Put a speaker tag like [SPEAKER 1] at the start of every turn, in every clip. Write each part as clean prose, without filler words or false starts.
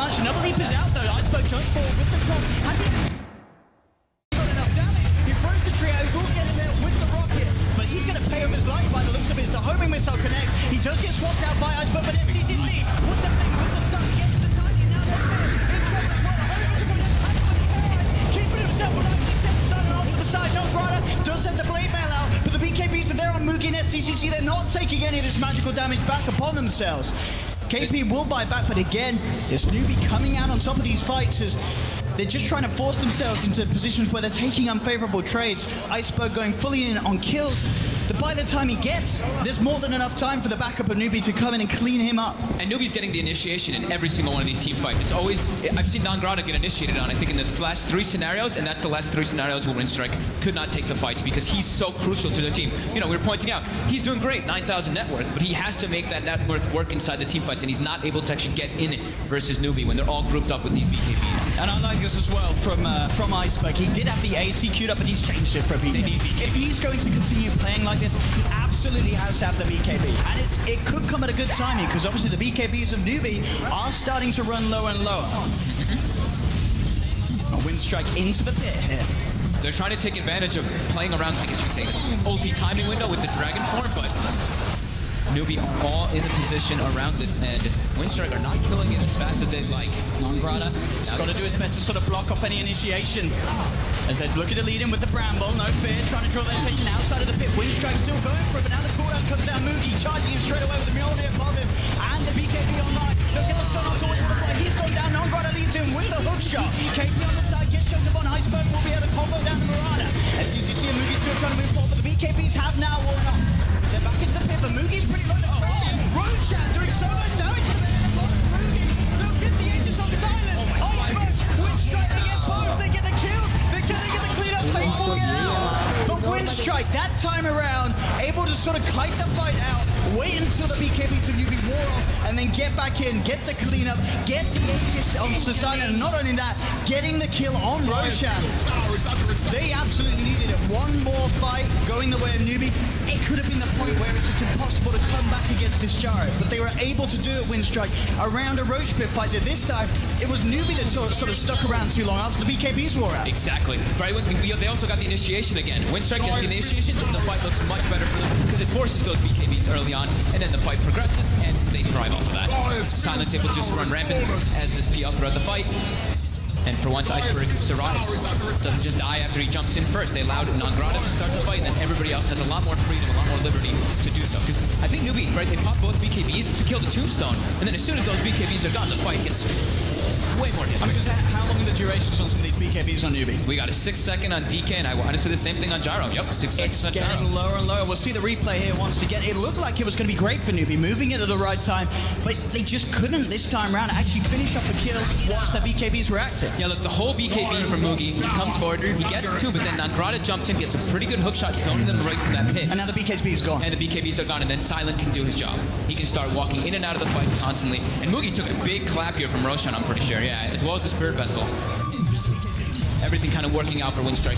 [SPEAKER 1] much. Another leap is out though. Iceberg jumps forward with the top. Has he got enough damage? He broke the trio. He will get in there with the rocket, but he's going to pay with his life by the looks of it. The homing missile connects. He does get swapped out by Iceberg, but FCCC with the thing, with the stun, gets the timing. Now they're in trouble as well. The homing missile connects. Keeping himself alive. He steps Silent off to the side. No Grata does send the blade mail out, but the BKBs are there on Mugi and SCCC. They're not taking any of this magical damage back upon themselves. KP will buy back, but again, this newbie coming out on top of these fights is they're just trying to force themselves into positions where they're taking unfavorable trades. Iceberg going fully in on kills. That by the time he gets, there's more than enough time for the backup of Newbie to come in and clean him up.
[SPEAKER 2] And Newbie's getting the initiation in every single one of these team fights. It's always, I've seen Non-Grata get initiated on, I think in the last 3 scenarios, and that's the last 3 scenarios where Winstrike could not take the fights because he's so crucial to their team. You know, we were pointing out, he's doing great, 9,000 net worth, but he has to make that net worth work inside the team fights, and he's not able to actually get in it versus Newbie when they're all grouped up with these BKBs.
[SPEAKER 1] And I like this as well from Iceberg. He did have the AC queued up, but he's changed it for a BKB. If he's going to continue playing like this, he absolutely has to have the BKB. And it could come at a good timing, because obviously the BKBs of Newbie are starting to run lower and lower. A Winstrike into the pit here.
[SPEAKER 2] They're trying to take advantage of playing around, I guess you could say, ulti timing window with the Dragon form, but Newbie all in the position around this, and Winstrike are not killing it as fast as they'd like.
[SPEAKER 1] Non-Grata has got to do his best to sort of block off any initiation. As they're looking to lead in with the Bramble, no fear, trying to draw their attention outside of the pit. Winstrike still going for it, but now the cooldown comes down. Mugi charging him straight away with the Mjolnir above him, and the BKB online. Look at the stun on towards the fly. He's gone down. Non-Grata leads him with the hook shot. KP on the side gets jumped upon. Iceberg will be able to combo down the Marauder. SCCC and Mugi still trying to move forward, but the BKBs have now worn off. They're back into the pit, but Mugi's pretty low. Roshan doing so much damage to them. Mugi, look at the ages on Silent. Iceberg, Winstrike, they get both. They get the kill. They get the clean up. They pull it out. But Winstrike, that time around, able to sort of kite the fight out, wait until the BKB to Newbie wore off, and then get back in, get the cleanup, get the aegis on Silent, and not only that, getting the kill on Roshan. They absolutely needed it. One more fight going the way of Newbie. It could have been the point where it's just impossible to come back against this Gyro, but they were able to do it, Winstrike, around a Roach Pit fight. This time, it was Newbie that sort of stuck around too long after the BKBs wore out.
[SPEAKER 2] Exactly. Right, they also got the initiation again. Winstrike gets the initiation, and the fight looks much better for them because it forces those BKBs early on, and then the fight progresses, and they thrive off of that. Silent's able to just run rampant as this PL throughout the fight. And for once, Iceberg survives. Doesn't just die after he jumps in first. They allowed Non-Grata to start the fight, and then everybody else has a lot more freedom, a lot more liberty to do so. Because I think Newbie, right, they pop both BKBs to kill the Tombstone, and then as soon as those BKBs are gone, the fight gets way more difficult.
[SPEAKER 1] How long are the durations on some of these BKBs on Newbie?
[SPEAKER 2] We got a 6 second on DK, and I wanted to say the same thing on Gyro. Yep, 6 seconds on Gyro.
[SPEAKER 1] It's getting lower and lower. We'll see the replay here once again. It looked like it was going to be great for Newbie, moving it at the right time, but they just couldn't this time around actually finish up the kill whilst the BKBs were active.
[SPEAKER 2] Yeah, look, the whole BKB from Mugi comes forward, he gets 2, but then Non-Grata jumps in, gets a pretty good hook shot, zoning them right from that pit.
[SPEAKER 1] And now the BKB is gone.
[SPEAKER 2] And the BKBs are gone, and then Silent can do his job. He can start walking in and out of the fights constantly. And Mugi took a big clap here from Roshan, I'm pretty sure, yeah, as well as the Spirit Vessel. Everything kind of working out for Winstrike.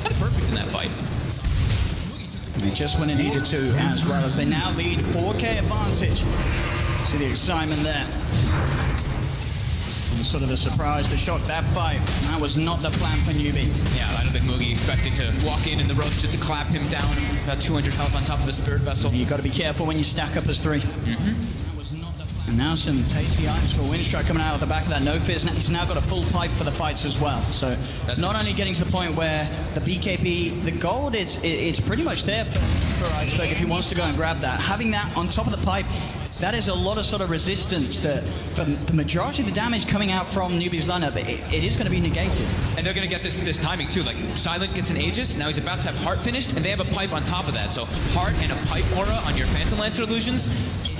[SPEAKER 2] Kind of perfect in that fight.
[SPEAKER 1] They just when it needed to, as well as they now lead 4K advantage. See the excitement there. And sort of the surprise, the shock, that fight. That was not the plan for Newbie.
[SPEAKER 2] Yeah, I don't think Mugi expected to walk in the ropes just to clap him down. About 200 health on top of the Spirit Vessel.
[SPEAKER 1] You've got to be careful when you stack up as 3. And now some tasty items for Winstrike coming out of the back of that no fears. He's now got a full pipe for the fights as well. So that's not only getting to the point where the BKB, the gold, it's pretty much there for Iceberg if he wants to go and grab that. Having that on top of the pipe, that is a lot of sort of resistance that for the majority of the damage coming out from Newbie's lineup, it is going to be negated.
[SPEAKER 2] And they're going to get this timing too. Like Silent gets an Aegis, now he's about to have Heart finished, and they have a pipe on top of that. So Heart and a pipe aura on your Phantom Lancer illusions,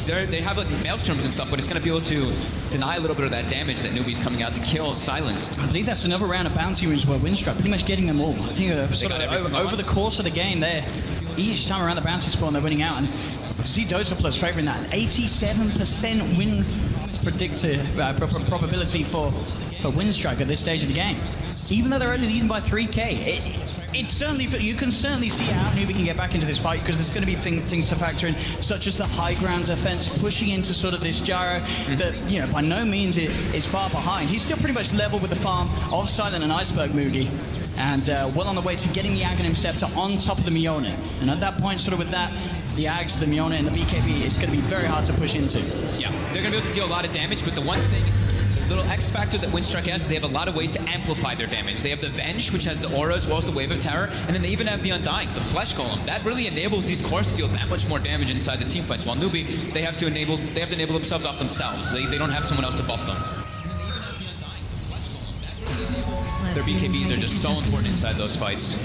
[SPEAKER 2] they have like maelstroms and stuff, but it's going to be able to deny a little bit of that damage that Newbie's coming out to kill Silent.
[SPEAKER 1] I believe that's another round of bounty rooms where Winstrike pretty much getting them all. I think over the course of the game, each time around the bounty spawn, they're winning out. And see Dota Plus favoring that. 87% win probability for Winstrike at this stage of the game. Even though they're only leading by 3K, it certainly, you can certainly see how Newbie can get back into this fight, because there's going to be things to factor in, such as the high ground defense, pushing into sort of this gyro that, you know, by no means is far behind. He's still pretty much level with the farm of Silent and Iceberg Mugi, and well on the way to getting the Aghanim Scepter on top of the Mione. And at that point, sort of with that, the Ags, the Mione, and the BKB, it's going to be very hard to push into.
[SPEAKER 2] Yeah, they're going to be able to deal a lot of damage, but the one thing, the little X factor that Windstrike has is they have a lot of ways to amplify their damage. They have the Venge, which has the aura as well as the Wave of Terror, and then they even have the Undying, the Flesh Golem. That really enables these cores to deal that much more damage inside the team fights. While Newbie, they have to enable themselves off themselves. They don't have someone else to buff them. Their BKBs are just so important inside those fights.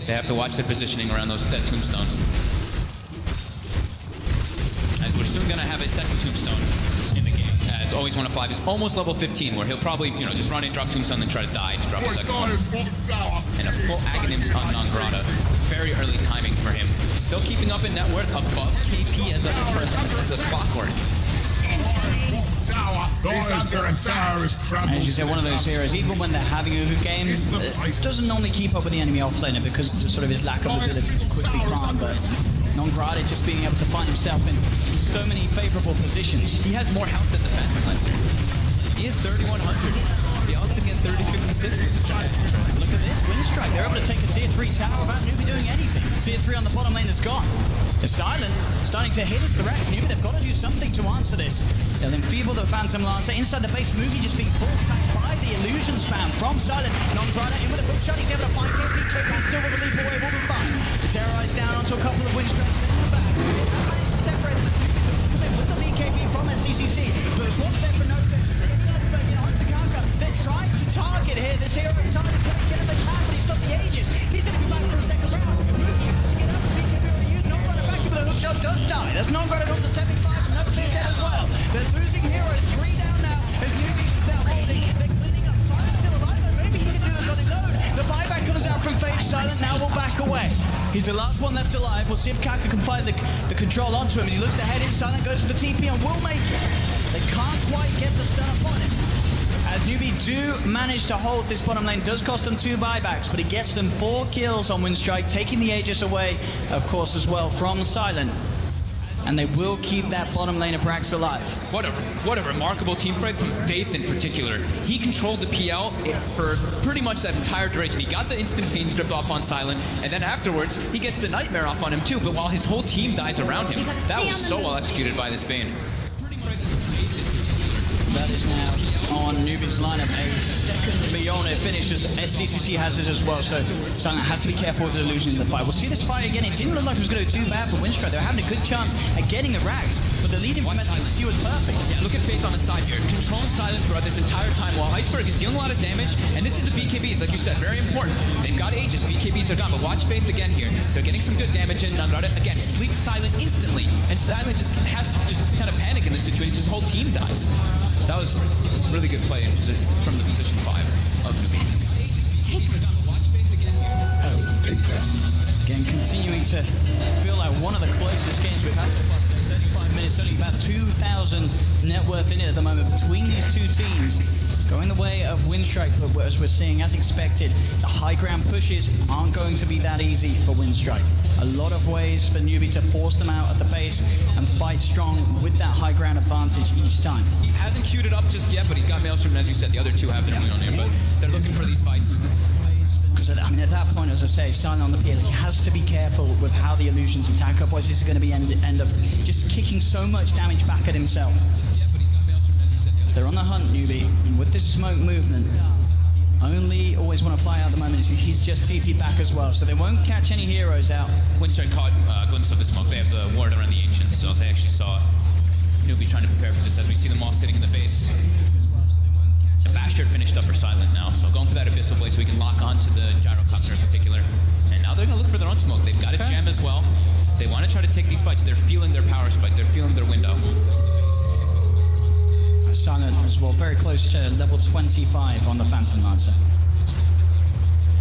[SPEAKER 2] They have to watch their positioning around that tombstone. As we're soon going to have a second tombstone in the game. As always, 1 of 5 is almost level 15, where he'll probably, you know, just run and drop tombstone and try to die to drop a second one. And a full Aghanims on Non-Grata. Very early timing for him. Still keeping up in net worth above KP as a clockwork.
[SPEAKER 1] As you say, one of those heroes, even when they're having a good game, doesn't normally keep up with the enemy offlaner because of sort of his lack of ability to quickly farm, but Non-Grata just being able to find himself in so many favorable positions.
[SPEAKER 2] He has more health than the Phantom Cleanser. He is 3,100. He also gets 3056.
[SPEAKER 1] Look at this, Windstrike. They're able to take a tier 3 tower without Newbie doing anything. Tier 3 on the bottom lane is gone. The Silent starting to hit it the rest. Newbie, they've got to do something to answer this. They'll enfeeble the Phantom Lancer. Inside the base, Mugi just being forced back by the illusion spam from Silent. Non-Grata in with a hook shot. He's able to find KP. He's still with a leap away. Will be fine. The Terrorize down onto a couple of Windstrikes in the back. Separate with the BKB from NCCC. There's one there for no fit. They're trying to target here. This hero trying to get in the can, but he's got the Aegis. He's going to be back for a second round. Mugi has to get up. BKB already used. Non-Grata back with a hook shot does die. That's Non-Grata up to 75. No fit there as well. They're losing heroes. 3 down now. As Newbie is now holding. They're cleaning up. Silent still alive, though. Maybe he can do this on his own. The buyback comes out from Phage. Silent now will back away. He's the last one left alive. We'll see if Kaka can find the control onto him as he looks to head in. Silent goes for the TP and will make it. They can't quite get the stun upon him. As Newbie do manage to hold this bottom lane, does cost them 2 buybacks, but it gets them 4 kills on Windstrike, taking the Aegis away, of course, as well from Silent. And they will keep that bottom lane of Brax alive.
[SPEAKER 2] What a remarkable team fight from Faith in particular. He controlled the PL for pretty much that entire duration. He got the instant Fiend script off on Silent, and then afterwards, he gets the Nightmare off on him too, but while his whole team dies around him, that was so well executed by this Bane.
[SPEAKER 1] That is now on Newbie's lineup. A second Mione finish as SCCC has it as well, so Silent has to be careful with the illusion in the fight. We'll see this fight again. It didn't look like it was going to do too bad for Windstrike. They were having a good chance at getting the rags, but the lead in from SCCC was perfect.
[SPEAKER 2] Yeah, look at Faith on the side here. Controlling Silent throughout this entire time while Iceberg is dealing a lot of damage, and this is the BKBs, like you said, very important. They've got Aegis, BKBs are gone, but watch Faith again here. They're getting some good damage in. Again, sleeps Silent instantly, and Silent just has to just kind of panic in this situation. His whole team dies. That was really good play from the position 5 of the team.
[SPEAKER 1] Again, continuing to feel like one of the closest games we've had so far. 35 minutes, only about 2,000 net worth in it at the moment between these two teams. Going the way of Windstrike, but as we're seeing, as expected, the high ground pushes aren't going to be that easy for Windstrike. A lot of ways for Newbie to force them out at the base and fight strong with that high ground advantage each time.
[SPEAKER 2] He hasn't queued it up just yet, but he's got Maelstrom, as you said. The other two have their own on him, but they're looking for these fights.
[SPEAKER 1] Because I mean, at that point, as I say, Silent on the PL, he has to be careful with how the illusions attack. Otherwise, this is going to be end of just kicking so much damage back at himself. They're on the hunt, Newbie, and with this smoke movement, only always want to fly out at the moment. He's just TP back as well, so they won't catch any heroes out.
[SPEAKER 2] Windstrike caught a glimpse of the smoke. They have the ward around the Ancients, so they actually saw Newbie trying to prepare for this as we see them all sitting in the base. The Bastard finished up for Silent now, so going for that Abyssal Blade so we can lock onto the Gyrocopter in particular. And now they're going to look for their own smoke. They've got a gem as well. They want to try to take these fights. They're feeling their power spike. They're feeling their window.
[SPEAKER 1] Silent as well, very close to level 25 on the Phantom Lancer.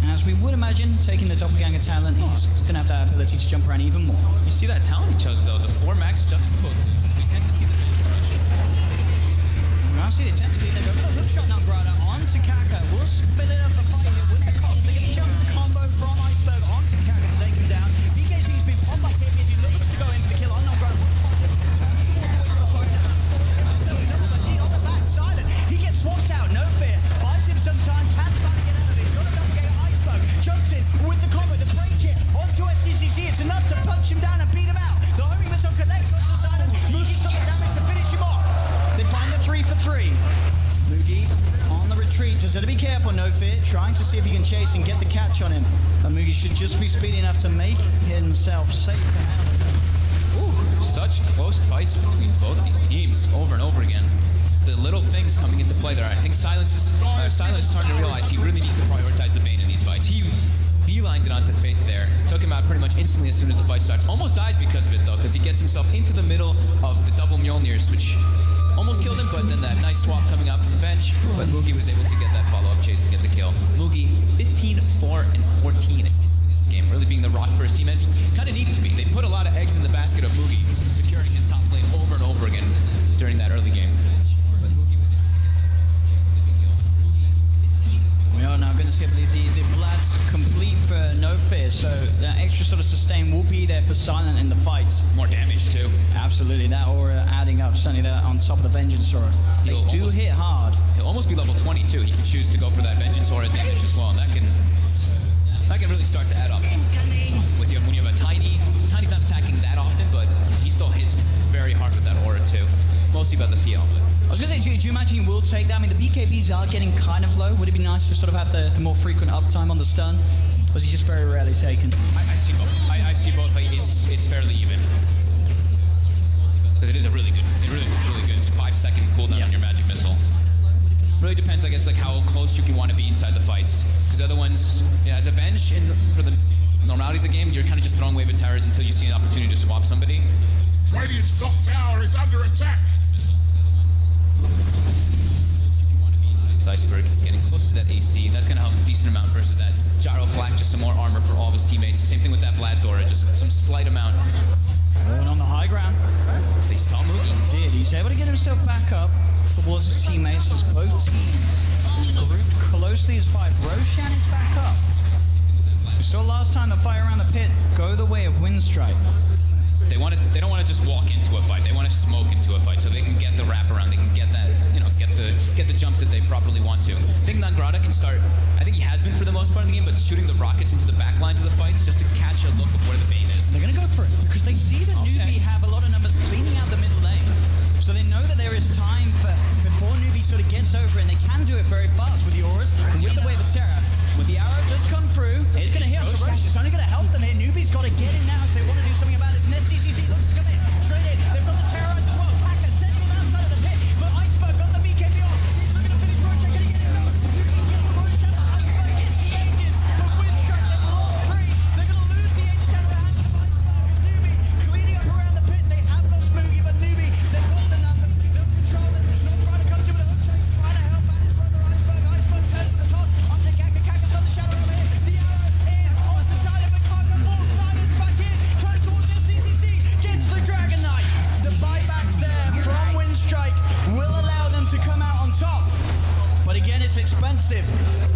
[SPEAKER 1] And as we would imagine, taking the Doppelganger talent, he's going to have that ability to jump around even more.
[SPEAKER 2] You see that talent he chose though, the 4 max juxtapose. We tend to see the
[SPEAKER 1] I see the attempt to go for the hook shot Non-Grata onto Kaka. We'll split it up the fight here with the cops. They get the jump combo 3 for 3. Mugi on the retreat. Just got to be careful, no fear. Trying to see if he can chase and get the catch on him. But Mugi should just be speedy enough to make himself safe.
[SPEAKER 2] Ooh, such close fights between both these teams over and over again. The little things coming into play there. I think Silence is starting to realize he really needs to prioritize the Bane in these fights. He beelined it onto Faith there. Took him out pretty much instantly as soon as the fight starts. Almost dies because of it though, because he gets himself into the middle of the double Mjolnirs, which almost killed him, but then that nice swap coming out from the bench. But Mugi was able to get that follow-up chase to get the kill. Mugi 15, 4, and 14 in this game, really being the rock first team as he kind of needed to be. They put a lot of eggs in the basket of Mugi, securing his top lane over and over again during that early game.
[SPEAKER 1] We are now going to see, I believe, the Vlad's complete for No Fear, so that extra sort of sustain will be there for Silent in the fights.
[SPEAKER 2] More damage too.
[SPEAKER 1] Absolutely, that aura adding up, certainly that on top of the Vengeance aura. They do hit hard.
[SPEAKER 2] He'll almost be level 22. He can choose to go for that Vengeance aura damage as well, and that can really start to add up. When you have a Tiny's not attacking that often, but he still hits very hard with that aura too. Mostly about the PL.
[SPEAKER 1] I was going to say, do you imagine he will take that? I mean, the BKBs are getting kind of low. Would it be nice to sort of have the more frequent uptime on the stun? Or is he just very rarely taken?
[SPEAKER 2] I see both. I see both. Like, it's fairly even. Because it is a really good. It really good. It's 5-second cooldown on your magic missile. Really depends, I guess, like how close you can want to be inside the fights. Because other ones, yeah, as a bench for the normality of the game, you're kind of just throwing wave of towers until you see an opportunity to swap somebody.
[SPEAKER 3] Radiant's top tower is under attack.
[SPEAKER 2] Iceberg getting close to that AC. That's going to help a decent amount versus that Gyro Flak, just some more armor for all of his teammates. Same thing with that Vlad's aura, just some slight amount.
[SPEAKER 1] And on the high ground,
[SPEAKER 2] they saw Mugi.
[SPEAKER 1] He did. He's able to get himself back up towards his teammates as both teams grouped closely as 5. Roshan is back up. We saw last time the fight around the pit go the way of Windstrike.
[SPEAKER 2] They don't want to just walk into a fight. They want to smoke into a fight so they can get the wraparound. They can get that, get the jumps that they properly want to. I think Nangrada can start. I think he has been for the most part in the game, but shooting the rockets into the back lines of the fights just to catch a look of where the Bane is.
[SPEAKER 1] They're going to go for it because they see that Newbie have a lot of numbers cleaning out the middle lane. So they know that there is time before Newbie sort of gets over, and they can do it very fast with the auras and with the wave of terror. When the arrow does come through, it's going to hit on Roche. It's only going to help them here. Newbie's got to get in now if they want to do something about it. And SCCC looks to come in. Straight in. They've got the terrorize as well. Packer sending him outside of the pit. But Iceberg got the BKB off. He's looking to finish Roche. Can he get it? No. Iceberg gets the Aegis. But Windstrike, they've lost 3. They're going to lose the Aegis out of the hands of Iceberg. It's Newbie cleaning up around the pit. They have lost Mugi, but Newbie, they've got the numbers. They'll control it. Nangrada comes in with a hook shake, trying to help out his brother Iceberg. Iceberg turns to the top. Onto Kaka. Kaka's on the shadow over here. The arrow is on the side of the Kaka. All Silence back in. Tries towards NCCC. Gets the Dragon Knight. The buybacks there from Windstrike will allow them to come out on top. But again, it's expensive.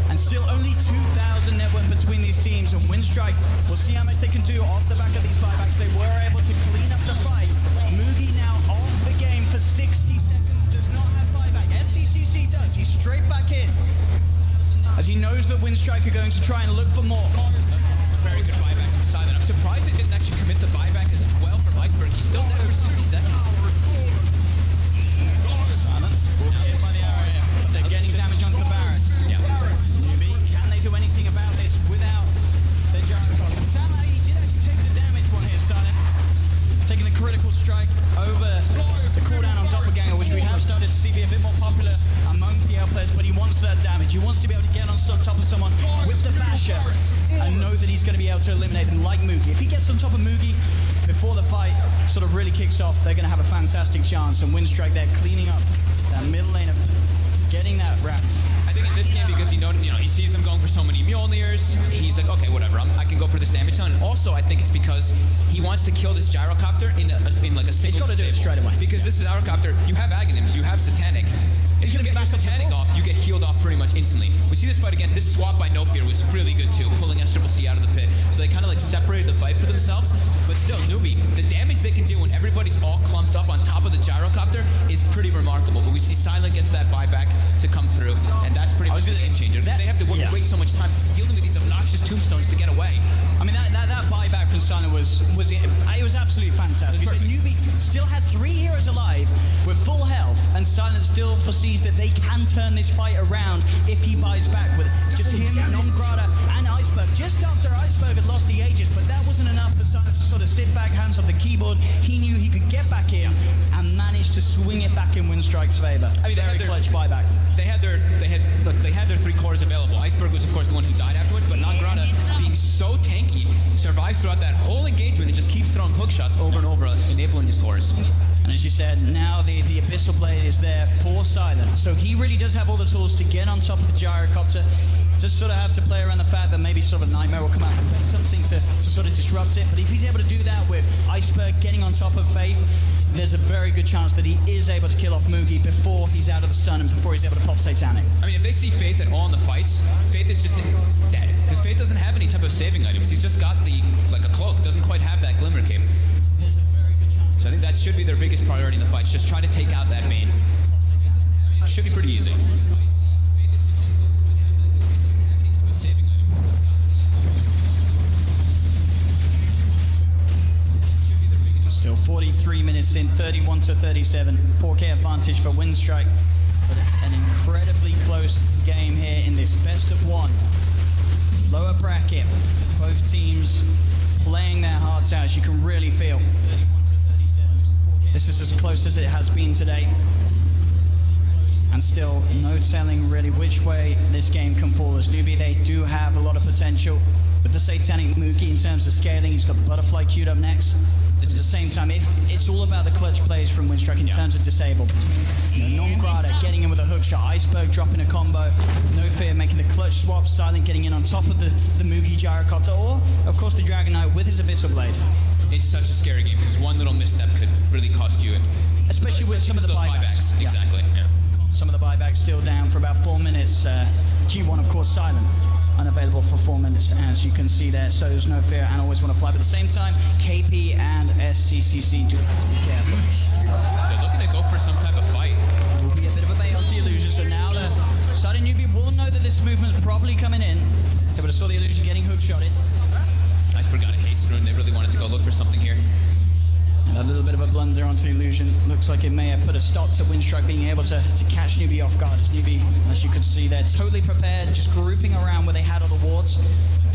[SPEAKER 1] And still only 2,000 net worth between these teams. And Windstrike, we'll see how much they can do off the back of these buybacks. They were able to clean up the fight. Mugi now off the game for 60 seconds. Does not have buyback. FCCC does. He's straight back in. As he knows that Windstrike are going to try and look for more.
[SPEAKER 2] Very good buyback from Silent. I'm surprised they didn't actually commit the buyback as well from Iceberg. He's still there for 60 seconds.
[SPEAKER 1] Silent will be hit by the arrow here. They're getting damage onto the barracks.
[SPEAKER 2] Yeah.
[SPEAKER 1] Newbie, can they do anything about this without their Gyro? Tala, he did actually take the damage one here, Silent. Taking the critical strike over the cooldown on Doppelganger, which we have started to see be a bit more popular among PL players, but he wants that damage. He wants to be able to get on top of someone with the Basher and know that he's going to be able to eliminate them like Mugi. If he gets on top of Mugi before the fight sort of really kicks off, they're going to have a fantastic chance. And Windstrike there cleaning up that middle lane of getting that wrapped.
[SPEAKER 2] I think in this game, because he sees them going for so many Mjolnirs, he's like, okay, whatever, I can go for this damage zone. And also, I think it's because he wants to kill this Gyrocopter in like a single.
[SPEAKER 1] He's got to do it straight away.
[SPEAKER 2] Because this is Gyrocopter, you have Aghanims, you have Satanic.
[SPEAKER 1] He's going to be
[SPEAKER 2] turns the panic off, you get healed off pretty much instantly. We see this fight again. This swap by No Fear was really good too, pulling SCCC out of the pit. So they kind of like separated the fight for themselves. But still, Newbie, the damage they can do when everybody's all clumped up on top of the gyrocopter is pretty remarkable. But we see Silent gets that buyback to come through, and that's pretty much the game changer. They have to wait so much time dealing with these obnoxious tombstones to get away.
[SPEAKER 1] I mean, that buyback from Silent was absolutely fantastic. Newbie still had 3 heroes alive with full health, and Silent still foresees that they can turn this fight around if he buys back with just him, Non-Grata, and Iceberg. Just after Iceberg had lost the Aegis, but that wasn't enough for Silent to sort of sit back, hands on the keyboard. He knew he could get back in and managed to swing it back in Winstrike's favor. I mean, very clutch buyback. They had their 3 cores available. Iceberg was, of course, the one who died afterwards, but Non-Grata, being so tanky, survives throughout that whole engagement and just keeps throwing hook shots over and over, enabling his cores. And as you said, now the Abyssal Blade is there for Silent. So he really does have all the tools to get on top of the gyrocopter. Just sort of have to play around the fact that maybe sort of a Nightmare will come out and something to sort of disrupt it. But if he's able to do that with Iceberg getting on top of Faith, there's a very good chance that he is able to kill off Mugi before he's out of the stun and before he's able to pop Satanic.
[SPEAKER 2] I mean, if they see Faith at all in the fights, Faith is just dead. Because Faith doesn't have any type of saving items. He's just got like a cloak, doesn't quite have that Glimmer Cape. So I think that should be their biggest priority in the fights, just try to take out that main. Should be pretty easy.
[SPEAKER 1] Still 43 minutes in, 31-37, 4K advantage for Winstrike. But an incredibly close game here in this best of one. Lower bracket, both teams playing their hearts out, as you can really feel. This is as close as it has been today. And still no telling really which way this game can fall. As Newbie, they do have a lot of potential with the Satanic Mugi in terms of scaling. He's got the Butterfly queued up next. At the same time, it's all about the clutch plays from Winstrike in terms of disable. Non-Grata getting in with a hook shot, Iceberg dropping a combo, No Fear making the clutch swap, Silent getting in on top of the Mugi gyrocopter, or of course the Dragon Knight with his Abyssal Blade.
[SPEAKER 2] It's such a scary game because one little misstep could really cost you it.
[SPEAKER 1] Especially with some of the buybacks.
[SPEAKER 2] Exactly. Yeah.
[SPEAKER 1] Some of the buybacks still down for about 4 minutes. G1, of course, Silent. Unavailable for 4 minutes, as you can see there. So there's No Fear and Always Want to Fly. But at the same time, KP and SCCC do have to be careful.
[SPEAKER 2] They're looking to go for some type of fight.
[SPEAKER 1] It will be a bit of a bait off the illusion. So now the Silent Newbie will know that this movement's probably coming in. They would have saw the illusion getting hook-shotted.
[SPEAKER 2] Iceberg got a haste rune. They really wanted to go look for something here.
[SPEAKER 1] A little bit of a blunder onto the illusion. Looks like it may have put a stop to Winstrike being able to catch Newbie off guard. As Newbie, as you could see, they're totally prepared, just grouping around where they had all the wards.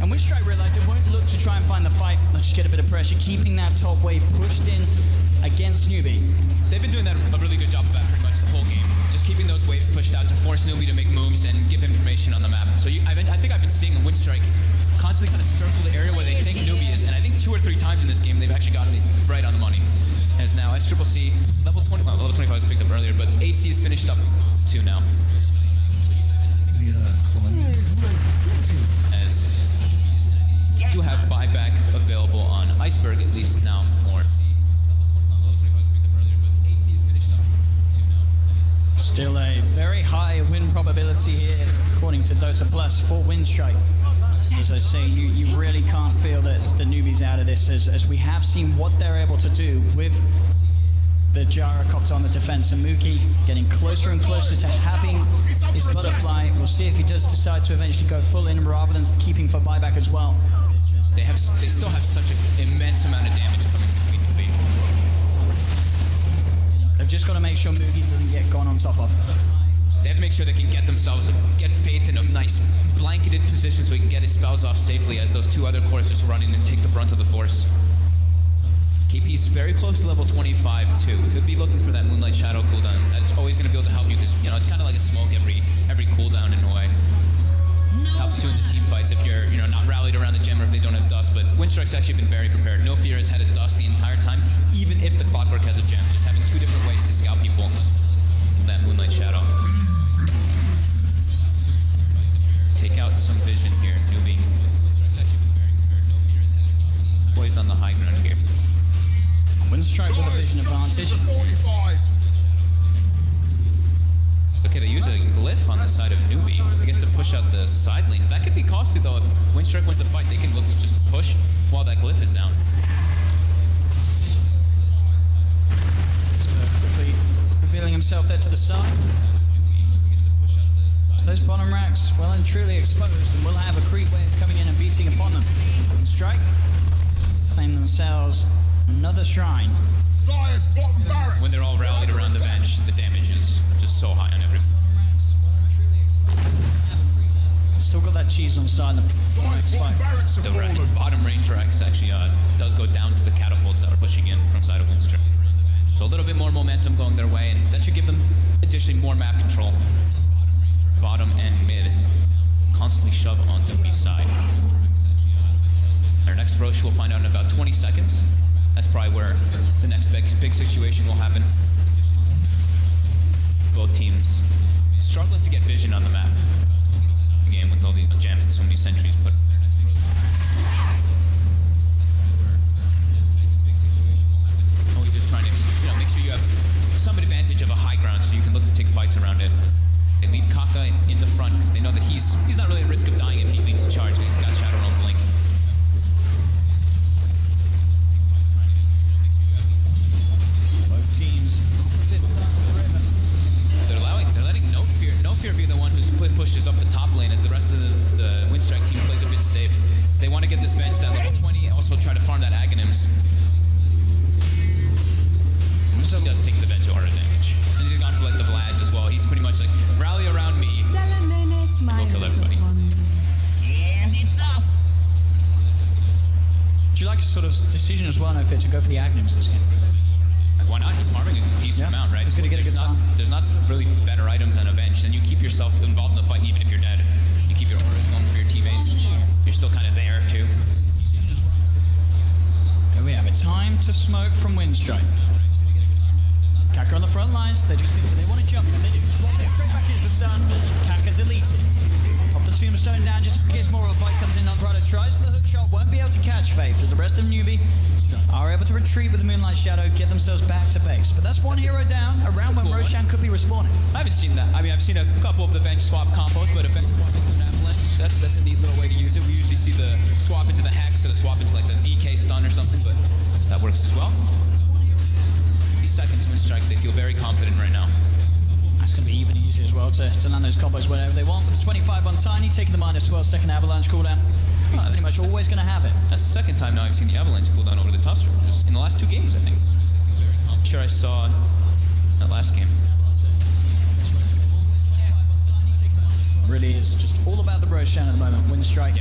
[SPEAKER 1] And Winstrike realized they won't look to try and find the fight. Let's just get a bit of pressure, keeping that top wave pushed in against Newbie.
[SPEAKER 2] They've been doing a really good job of that pretty much the whole game. Just keeping those waves pushed out to force Newbie to make moves and give information on the map. So I think I've been seeing Winstrike constantly kind of circle the area where they think Newbie is, and I think 2 or 3 times in this game they've actually gotten it right on the money. As now SCCC level 20, well, level 25 was picked up earlier, but AC is finished up 2 now. As do have buyback available on Iceberg, at least now more.
[SPEAKER 1] Still a very high win probability here, according to Dota Plus, for Winstrike. As I say, you really can't feel that the Newbies out of this, as we have seen what they're able to do with the gyrocopter on the defense, and Mugi getting closer and closer to having his Butterfly. We'll see if he does decide to eventually go full in rather than keeping for buyback as well.
[SPEAKER 2] They still have such an immense amount of damage coming between Newbie.
[SPEAKER 1] They've just got to make sure Mugi doesn't get gone on top of.
[SPEAKER 2] They have to make sure they can get Faith in a nice blanketed position so he can get his spells off safely, as those 2 other cores just running and take the brunt of the force. KP's very close to level 25 too. Could be looking for that Moonlight Shadow cooldown. That's always going to be able to help you because, you know, it's kind of like a smoke every cooldown in a way. Helps you in the team fights if you're, not rallied around the gem or if they don't have dust. But Winstrike's actually been very prepared. No Fear has had a dust the entire time, even if the Clockwork has a gem. Just having 2 different ways to scout people from that Moonlight Shadow. Take out some vision here, Newbie. Poised on the high ground here.
[SPEAKER 1] Winstrike with a vision advantage.
[SPEAKER 2] Okay, they use a Glyph on the side of Newbie, I guess to push out the side lane. That could be costly though. If Winstrike went to fight, they can look to just push while that Glyph is down.
[SPEAKER 1] Quickly revealing himself there to the side. Those bottom racks well and truly exposed, and will have a creep wave coming in and beating upon them. Strike claim themselves another shrine.
[SPEAKER 2] When they're all rallied around the bench, the damage is just so high on everything.
[SPEAKER 1] Still got that cheese on side.
[SPEAKER 2] The bottom range racks actually does go down to the catapults that are pushing in from side of Winstrike. So a little bit more momentum going their way, and that should give them additionally more map control. Bottom and mid constantly shove onto B side. Our next Roche we'll find out in about 20 seconds. That's probably where the next big situation will happen. Both teams struggling to get vision on the map. Again, with all the jams and so many sentries put. Always just trying to, make sure you have some advantage of a high ground so you can look to take fights around it. They lead Kaka in the front because they know that he's not really at risk of dying if he leads the charge because he's got Shadow on Blink.
[SPEAKER 1] Both teams.
[SPEAKER 2] They're letting No Fear be the one who's pushes up the top lane as the rest of the Winstrike team plays a bit safe. They want to get this bench that level 20, also try to farm that Aghanims. So he does take the bench aura damage. And he's gone for like the Vlads as well. He's pretty much like, rally around me. We'll kill everybody.
[SPEAKER 1] And it's off. Do you like sort of decision as well, No Fear, to go for the Aghanims this game?
[SPEAKER 2] Why not? He's farming a decent amount, right?
[SPEAKER 1] He's going to get a good time.
[SPEAKER 2] There's not really better items on a bench, and you keep yourself involved in the fight even if you're dead. You keep your auras going for your teammates. You're still kind of there too.
[SPEAKER 1] Here we have it. Time to smoke from Winstrike. Kaka on the front lines. They just think they want to jump, and they do. Straight back into the stun. Kaka deleted. Pop the tombstone down just in case more of a fight comes in. Nonprado tries the hook shot, won't be able to catch Faith as the rest of Newbie are able to retreat with the Moonlight Shadow, get themselves back to base. But that's one hero down, around when Roshan could be respawning.
[SPEAKER 2] I haven't seen that. I mean, I've seen a couple of the bench swap combos, but a bench swap into an avalanche, that's a neat little way to use it. We usually see the swap into the Hex or the swap into like an EK stun or something, but that works as well. These seconds Winstrike, they feel very confident right now.
[SPEAKER 1] That's going to be even easier as well to land those combos whenever they want. It's 25 on Tiny, taking the -12 second avalanche cooldown. He's pretty much always going to have it.
[SPEAKER 2] That's the second time now I've seen the avalanche cooldown over the Tuster. Just in the last 2 games, I think. I'm sure I saw that last game.
[SPEAKER 1] Really is just all about the Roshan at the moment. Winstrike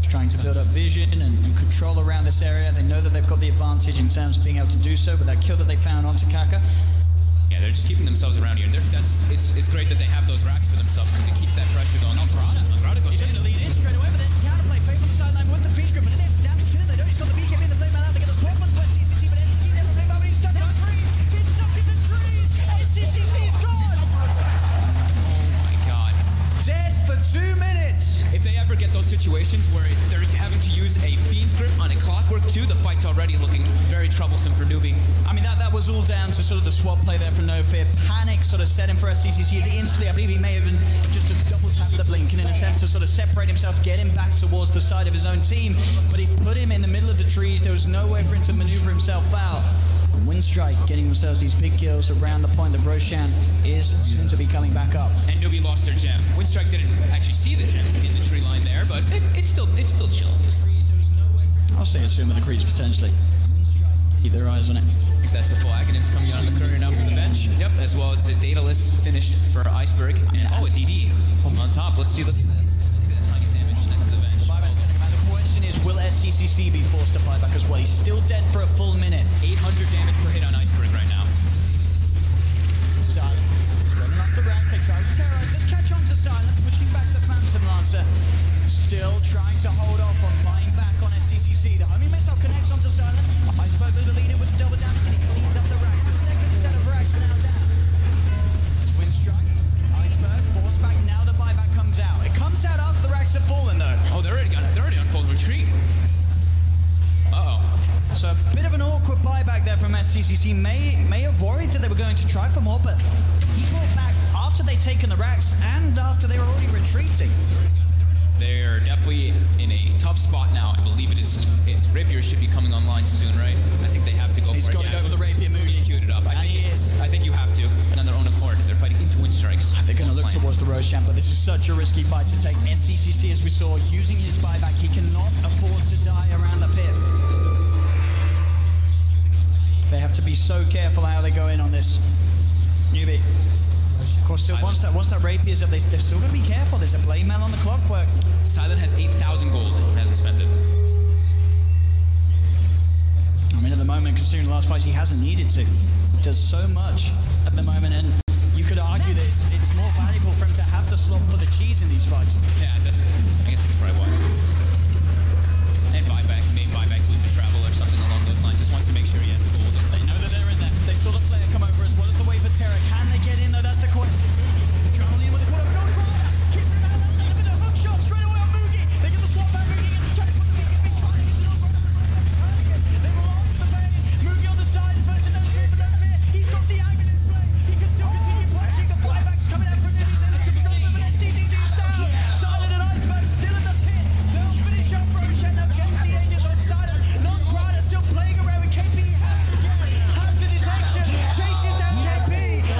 [SPEAKER 1] trying to build up vision and control around this area. They know that they've got the advantage in terms of being able to do so with that kill that they found onto Kaka.
[SPEAKER 2] Yeah, they're just keeping themselves around here. It's great that they have those racks for themselves because it keeps that pressure going. Andrada goes in.
[SPEAKER 1] He's in the lead in straight away, but then counterplay. Faith on the sideline with the peace grip, and then damage killing. They know he's got the BKB in the flame out. They get the 12 on 20CC, but SCC never played by, but he's stuck in the trees. He's stuck in the trees. SCC's gone.
[SPEAKER 2] Oh my god.
[SPEAKER 1] Dead for 2 minutes.
[SPEAKER 2] If they ever get those situations where they're having to use a Fiend's Grip on a Clockwork 2, the fight's already looking very troublesome for Newbie.
[SPEAKER 1] I mean, that was all down to sort of the swap play there from No Fear. Panic sort of set him for SCCC as instantly, I believe he may have been just a double tap the blink in an attempt to sort of separate himself, get him back towards the side of his own team. But he put him in the middle of the trees. There was no way for him to maneuver himself out. Winstrike getting themselves these big kills around the point that Roshan is soon to be coming back up.
[SPEAKER 2] And Newbie lost their gem. Winstrike didn't actually see the gem in the tree line there, but it's still chilling.
[SPEAKER 1] I'll say it's soon with the creeps potentially. Keep their eyes on it.
[SPEAKER 2] I think that's the full Aghanims coming out on the courier now from the bench. Yep, as well as the Daedalus finished for Iceberg. And a DD on top. Let's see the target damage next to the bench.
[SPEAKER 1] The question is, will SCCC be forced to buy back as well? He's still dead for a full minute.
[SPEAKER 2] 800 damage per hit on Iceberg right now.
[SPEAKER 1] Silent. Running up the rack, they try to terrorize. Let's catch on to Silent, pushing back the Phantom Lancer. Still trying to hold off on buying back on SCCC. The homing missile connects onto Silent. Iceberg with the lead in with the double damage, and he cleans up the racks. The second set of racks now down. It's Winstrike. Iceberg forced back. Now the buyback comes out. It comes out after the racks have fallen, though.
[SPEAKER 2] Oh, they're already on full retreat. Uh-oh.
[SPEAKER 1] So a bit of an awkward buyback there from SCCC. May have worried that they were going to try for more, but he brought back half after they'd taken the racks and after they were already retreating.
[SPEAKER 2] They're definitely in a tough spot now. I believe Rapier should be coming online soon, right? I think they have to go
[SPEAKER 1] He's
[SPEAKER 2] for it.
[SPEAKER 1] He's got to go for the Rapier move.
[SPEAKER 2] He's queued it up. I think you have to. And on their own accord, they're fighting into wind strikes.
[SPEAKER 1] They're going to look towards the Roshan, but this is such a risky fight to take. SCCC, as we saw, using his buyback, he cannot afford to die around the pit. They have to be so careful how they go in on this. Newbie. Of course, still once that Rapier's up, they're still going to be careful. There's a blade mail on the clockwork.
[SPEAKER 2] Silent has 8,000 gold and hasn't spent it.
[SPEAKER 1] I mean, at the moment, considering the last fights, he hasn't needed to. He does so much at the moment, and you could argue that it's more valuable for him to have the slot for the cheese in these fights.
[SPEAKER 2] Yeah, I guess that's probably why. And maybe buyback lose to travel or something along those lines. Just wants to make sure he has gold.
[SPEAKER 1] They know that they're in there. They saw the player come over as well as the wave of terror. Can they get in though? That's the question. Traveling in with the corner. No, keep it out with the hook shot straight away on Mugi. They get the swap back. Mugi gets the check. They will answer the pain. Mugi on the side. First and no fear, but no fear. He's got the angle in play. He can still continue punching. The buybacks coming out from him. They're looking for the TTC is down. Silent and Iceberg still in the pit. They'll finish off Roshan up against the Aegis on Silent. Non-Crowder still playing around with KP. Has the detection. Chases down KP.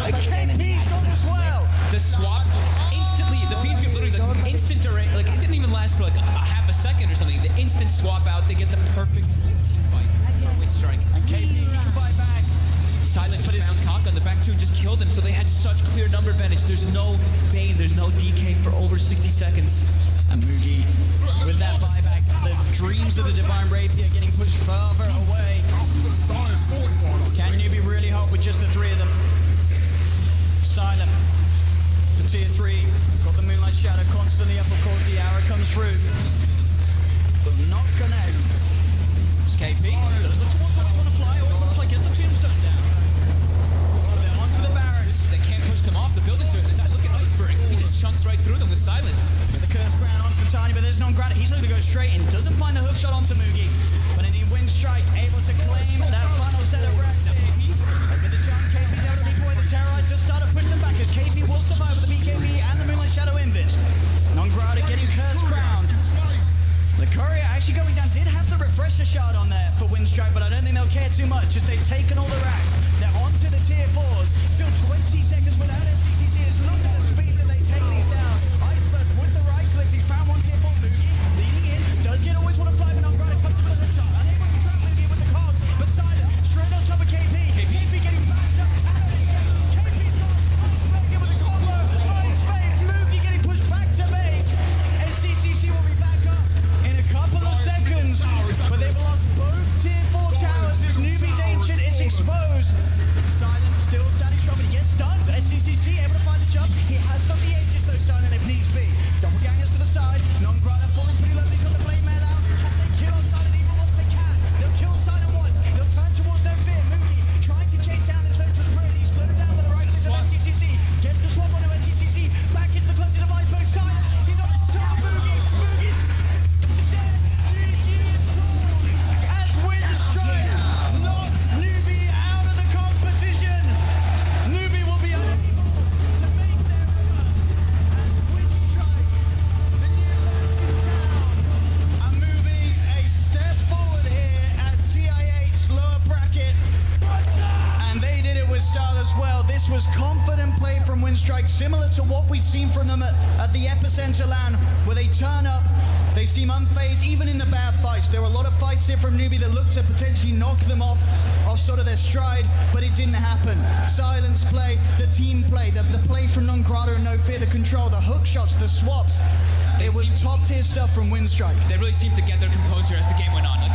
[SPEAKER 1] And KP's gone as well.
[SPEAKER 2] The swap instantly, the Fiends get literally like instant duration, like it didn't even last for like a half a second or something. The instant swap out, they get the perfect team fight from Wind Strike.
[SPEAKER 1] And KP can buy back.
[SPEAKER 2] Silent just found cock on the back two and just killed them, so they had such clear number advantage. There's no Bane, there's no DK for over 60 seconds.
[SPEAKER 1] And Mugi, with that buyback, the dreams of the Divine Rapier getting pushed further away. Can Newbie really help with just the three of them? Silent, the tier 3, got the Moonlight Shadow constantly up, of course the arrow comes through. Will not connect. It's KP, does look towards where they want to fly, always looks like get the tombstone down. They're onto the barracks.
[SPEAKER 2] They can't push them off, the buildings are in. Look at Iceberg, he just chunks right through them with Silent.
[SPEAKER 1] With the curse ground on for Tiny, but there's non-granite. He's looking to go straight in, doesn't find the hook shot onto Mugi. But in the Wind Strike, able to claim that final set of racks. KP, over the jump, KP's able to deploy the Terrorites, just start to push them back as KP will survive with the BKB and the Moonlight Shadow invis. Non-Grada getting curse crowned. The courier actually going down, did have the refresher shard on there for Wind Strike, but I don't think they'll care too much as they've taken all the racks. They're onto the tier 4s, still 20 seconds without SCCC. Look at the speed that they take these down. Iceberg with the right clicks, he found one tier 4. Mugi leading in, does get always want to fly, but non-Grada comes with a hook shot. Unable to trap Mugi with the cogs, but Silent straight on top of KP. KP getting backed up. KP's gone. Iceberg with a combo. Ice face. Mugi getting pushed back to base. SCCC will be back up in a couple of seconds, but they've lost both tier 4 towers as Newbie's Ancient is exposed. Silent still standing strong, but he gets stunned. SCCC able to find the jump. He has got the Aegis though, Silent, if needs be. Doppelgangers to the side. Non-Grada falling pretty low. He's got the blade man out. Can they kill on Silent even once they can? They'll kill Silent once. They'll turn towards no fear. Mugi trying to chase down this vector to the perimeter. He's slowed down with the right click of SCCC. Gets the swap onto SCCC. Back into the clutches of Iceberg. Silent. He's on top of Mugi. Mugi. As Wind Strike knock Newbie out of the competition. Newbie will be unable to make their run. As Wind Strike, the new lads in town, are moving a step forward here at Ti8's lower bracket. And they did it with style as well. This was confident play from Wind Strike, similar to what we've seen from them at the Epicenter LAN, where they turn up, they seem unfazed, even in the bad fights. There were a lot of fights here from Newbie that looked to potentially knock them off sort of their stride, but it didn't happen. Silence play, the team play, the play from Non-Grada and No Fear, the control, the hook shots, the swaps. It was top tier stuff from Wind Strike.
[SPEAKER 2] They really seemed to get their composure as the game went on.